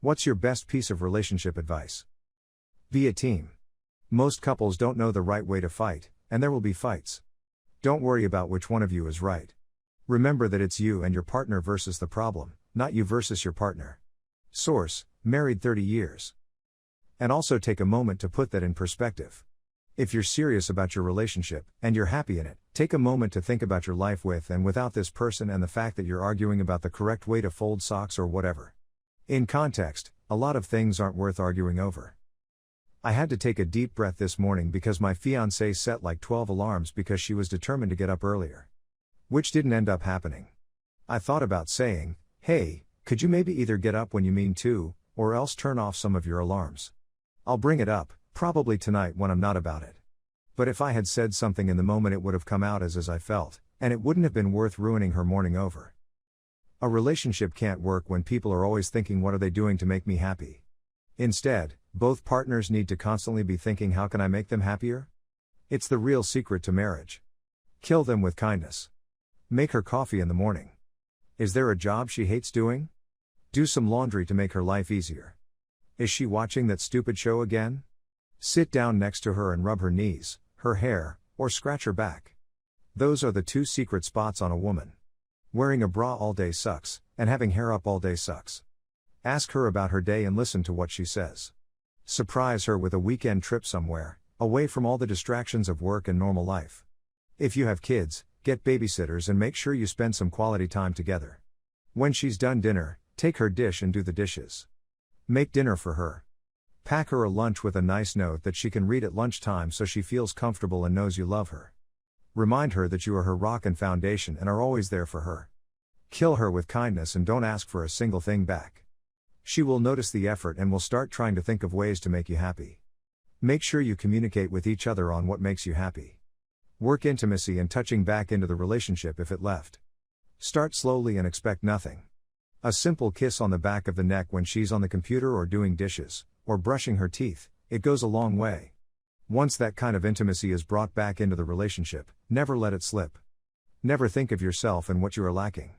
What's your best piece of relationship advice? Be a team. Most couples don't know the right way to fight, and there will be fights. Don't worry about which one of you is right. Remember that it's you and your partner versus the problem, not you versus your partner. Source: married 30 years. And also take a moment to put that in perspective. If you're serious about your relationship, and you're happy in it, take a moment to think about your life with and without this person and the fact that you're arguing about the correct way to fold socks or whatever. In context, a lot of things aren't worth arguing over. I had to take a deep breath this morning because my fiancée set like 12 alarms because she was determined to get up earlier. Which didn't end up happening. I thought about saying, hey, could you maybe either get up when you mean to, or else turn off some of your alarms? I'll bring it up, probably tonight when I'm not about it. But if I had said something in the moment it would have come out as I felt, and it wouldn't have been worth ruining her morning over. A relationship can't work when people are always thinking what are they doing to make me happy. Instead, both partners need to constantly be thinking how can I make them happier? It's the real secret to marriage. Kill them with kindness. Make her coffee in the morning. Is there a job she hates doing? Do some laundry to make her life easier. Is she watching that stupid show again? Sit down next to her and rub her knees, her hair, or scratch her back. Those are the two secret spots on a woman. Wearing a bra all day sucks, and having hair up all day sucks. Ask her about her day and listen to what she says. Surprise her with a weekend trip somewhere, away from all the distractions of work and normal life. If you have kids, get babysitters and make sure you spend some quality time together. When she's done dinner, take her dish and do the dishes. Make dinner for her. Pack her a lunch with a nice note that she can read at lunchtime so she feels comfortable and knows you love her. Remind her that you are her rock and foundation and are always there for her. Kill her with kindness and don't ask for a single thing back. She will notice the effort and will start trying to think of ways to make you happy. Make sure you communicate with each other on what makes you happy. Work intimacy and touching back into the relationship if it left. Start slowly and expect nothing. A simple kiss on the back of the neck when she's on the computer or doing dishes, or brushing her teeth, it goes a long way. Once that kind of intimacy is brought back into the relationship, never let it slip. Never think of yourself and what you are lacking.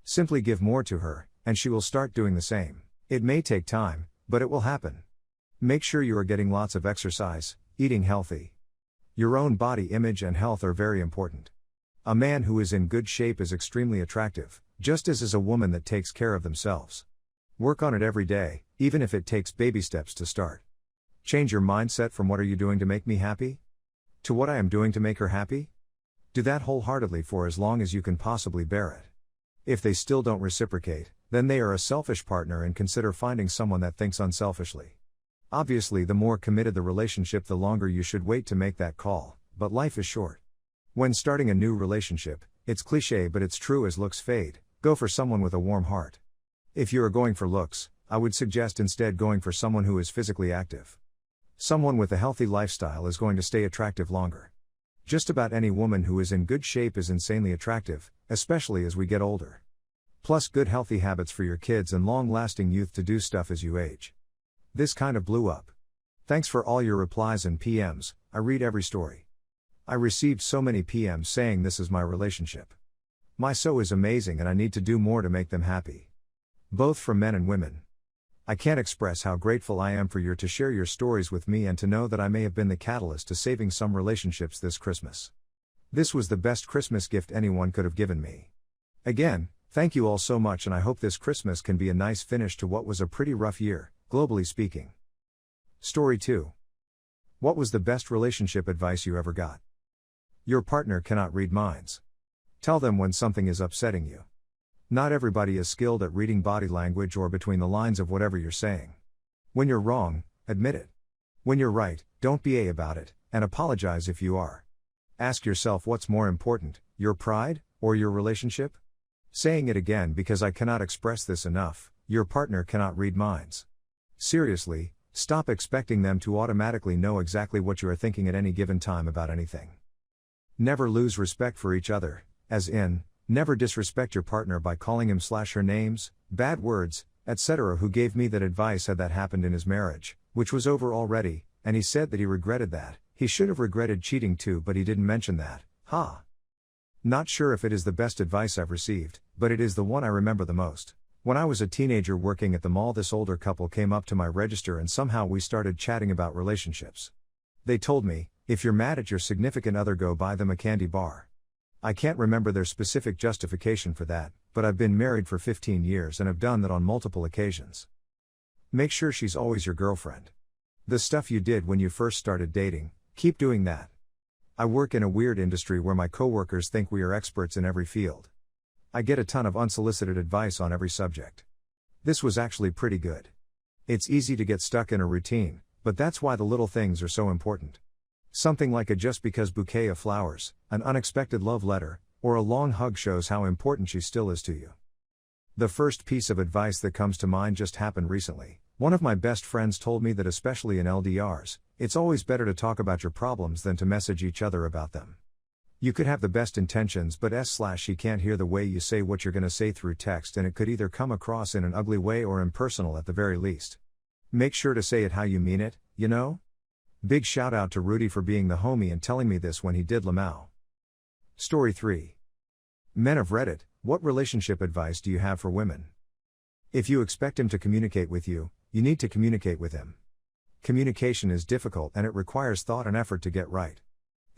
Simply give more to her, and she will start doing the same. It may take time, but it will happen. Make sure you are getting lots of exercise, eating healthy. Your own body image and health are very important. A man who is in good shape is extremely attractive, just as is a woman that takes care of themselves. Work on it every day, even if it takes baby steps to start. Change your mindset from what are you doing to make me happy? To what I am doing to make her happy? Do that wholeheartedly for as long as you can possibly bear it. If they still don't reciprocate, then they are a selfish partner and consider finding someone that thinks unselfishly. Obviously, the more committed the relationship, the longer you should wait to make that call, but life is short. When starting a new relationship, it's cliché but it's true as looks fade, go for someone with a warm heart. If you are going for looks, I would suggest instead going for someone who is physically active. Someone with a healthy lifestyle is going to stay attractive longer. Just about any woman who is in good shape is insanely attractive, especially as we get older. Plus good healthy habits for your kids and long-lasting youth to do stuff as you age. This kind of blew up. Thanks for all your replies and PMs, I read every story. I received so many PMs saying this is my relationship. My so is amazing and I need to do more to make them happy. Both from men and women. I can't express how grateful I am for you to share your stories with me and to know that I may have been the catalyst to saving some relationships this Christmas. This was the best Christmas gift anyone could have given me. Again, thank you all so much and I hope this Christmas can be a nice finish to what was a pretty rough year, globally speaking. Story 2. What was the best relationship advice you ever got? Your partner cannot read minds. Tell them when something is upsetting you. Not everybody is skilled at reading body language or between the lines of whatever you're saying. When you're wrong, admit it. When you're right, don't be about it, and apologize if you are. Ask yourself what's more important, your pride, or your relationship? Saying it again because I cannot express this enough, your partner cannot read minds. Seriously, stop expecting them to automatically know exactly what you are thinking at any given time about anything. Never lose respect for each other, as in, never disrespect your partner by calling him/her names, bad words, etc. Who gave me that advice had that happened in his marriage, which was over already, and he said that he regretted that. He should have regretted cheating too, but he didn't mention that. Not sure if it is the best advice I've received, but it is the one I remember the most. When I was a teenager working at the mall, this older couple came up to my register and somehow we started chatting about relationships. They told me, if you're mad at your significant other, go buy them a candy bar. I can't remember their specific justification for that, but I've been married for 15 years and have done that on multiple occasions. Make sure she's always your girlfriend. The stuff you did when you first started dating, keep doing that. I work in a weird industry where my coworkers think we are experts in every field. I get a ton of unsolicited advice on every subject. This was actually pretty good. It's easy to get stuck in a routine, but that's why the little things are so important. Something like a just because bouquet of flowers, an unexpected love letter, or a long hug shows how important she still is to you. The first piece of advice that comes to mind just happened recently. One of my best friends told me that especially in LDRs, it's always better to talk about your problems than to message each other about them. You could have the best intentions but she can't hear the way you say what you're gonna say through text, and it could either come across in an ugly way or impersonal at the very least. Make sure to say it how you mean it, you know? Big shout out to Rudy for being the homie and telling me this when he did Lamau. Story 3. Men of Reddit, what relationship advice do you have for women? If you expect him to communicate with you, you need to communicate with him. Communication is difficult and it requires thought and effort to get right.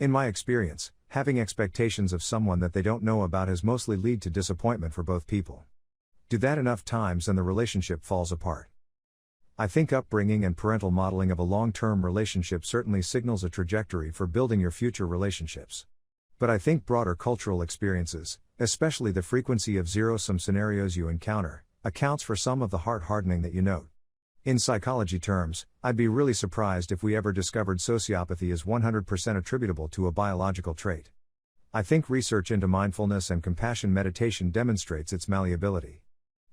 In my experience, having expectations of someone that they don't know about has mostly lead to disappointment for both people. Do that enough times and the relationship falls apart. I think upbringing and parental modeling of a long-term relationship certainly signals a trajectory for building your future relationships. But I think broader cultural experiences, especially the frequency of zero-sum scenarios you encounter, accounts for some of the heart hardening that you note. In psychology terms, I'd be really surprised if we ever discovered sociopathy is 100% attributable to a biological trait. I think research into mindfulness and compassion meditation demonstrates its malleability.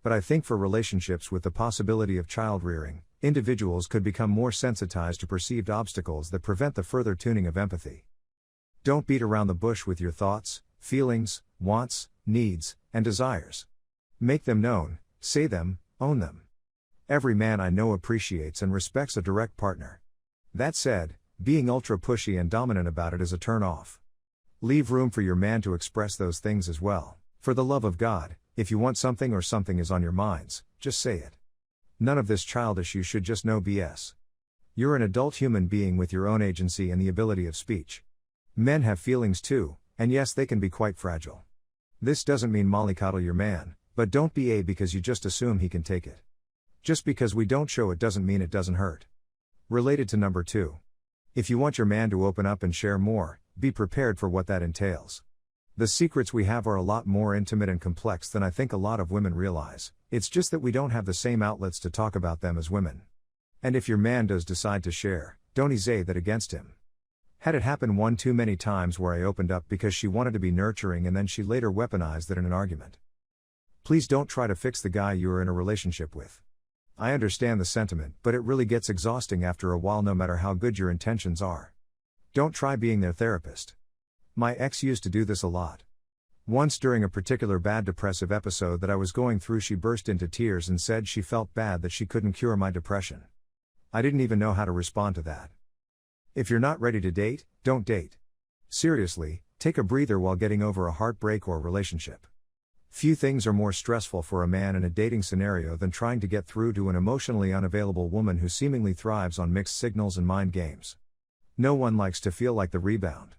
But I think for relationships with the possibility of child rearing, individuals could become more sensitized to perceived obstacles that prevent the further tuning of empathy. Don't beat around the bush with your thoughts, feelings, wants, needs, and desires. Make them known, say them, own them. Every man I know appreciates and respects a direct partner. That said, being ultra pushy and dominant about it is a turn off. Leave room for your man to express those things as well. For the love of God, if you want something or something is on your minds, just say it. None of this childish you should just know BS. You're an adult human being with your own agency and the ability of speech. Men have feelings too, and yes, they can be quite fragile. This doesn't mean mollycoddle your man, but don't be because you just assume he can take it. Just because we don't show it doesn't mean it doesn't hurt. Related to number 2. If you want your man to open up and share more, be prepared for what that entails. The secrets we have are a lot more intimate and complex than I think a lot of women realize. It's just that we don't have the same outlets to talk about them as women. And if your man does decide to share, don't say that against him. Had it happen one too many times where I opened up because she wanted to be nurturing and then she later weaponized that in an argument. Please don't try to fix the guy you are in a relationship with. I understand the sentiment, but it really gets exhausting after a while no matter how good your intentions are. Don't try being their therapist. My ex used to do this a lot. Once during a particular bad depressive episode that I was going through, she burst into tears and said she felt bad that she couldn't cure my depression. I didn't even know how to respond to that. If you're not ready to date, don't date. Seriously, take a breather while getting over a heartbreak or relationship. Few things are more stressful for a man in a dating scenario than trying to get through to an emotionally unavailable woman who seemingly thrives on mixed signals and mind games. No one likes to feel like the rebound.